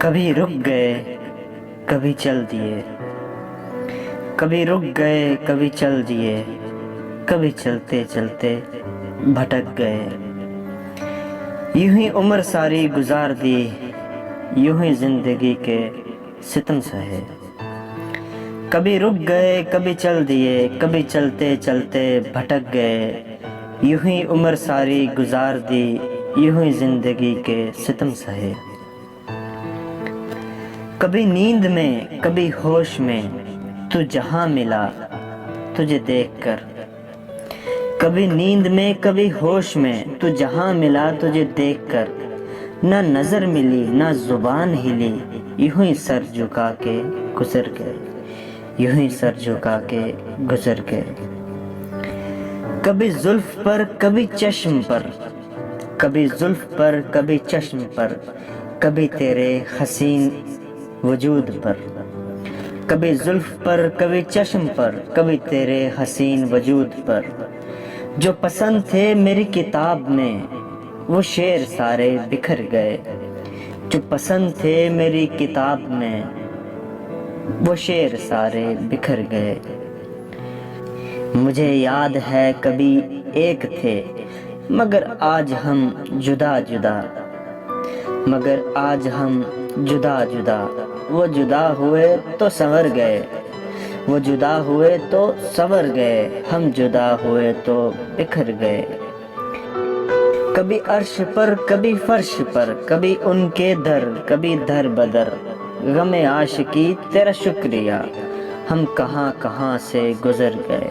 کبھی رک گئے کبھی چل دیے، کبھی رک گئے کبھی چل دیے، کبھی چلتے چلتے بھٹک گئے، یوں ہی عمر ساری گزار دی، یوں ہی زندگی کے ستم سہے۔ کبھی رک گئے کبھی چل دیے، کبھی چلتے چلتے بھٹک گئے، یوں ہی عمر ساری گزار دی، یوں ہی زندگی کے ستم سہے۔ کبھی نیند میں کبھی ہوش میں تو جہاں ملا تجھے دیکھ کر، کبھی نیند میں کبھی ہوش میں تو جہاں ملا تجھے دیکھ کر، نہ نظر ملی نہ زبان ہلی، یوں ہی سر جھکا کے گزر گئے، یوں ہی سر جھکا کے گزر گئے۔ کبھی زلف پر کبھی چشم پر، کبھی زلف پر کبھی چشم پر، کبھی تیرے حسین وجود پر، کبھی زلف پر کبھی چشم پر، کبھی تیرے حسین وجود پر، جو پسند تھے میری کتاب میں وہ شعر سارے بکھر گئے، جو پسند تھے میری کتاب میں وہ شعر سارے بکھر گئے۔ مجھے یاد ہے کبھی ایک تھے مگر آج ہم جدا جدا، مگر آج ہم جدا جدا، وہ جدا ہوئے تو سنور گئے، وہ جدا ہوئے تو سنور گئے، ہم جدا ہوئے تو بکھر گئے۔ کبھی عرش پر کبھی فرش پر، کبھی ان کے در کبھی در بدر، غم عاشقی تیرا شکریہ ہم کہاں کہاں سے گزر گئے۔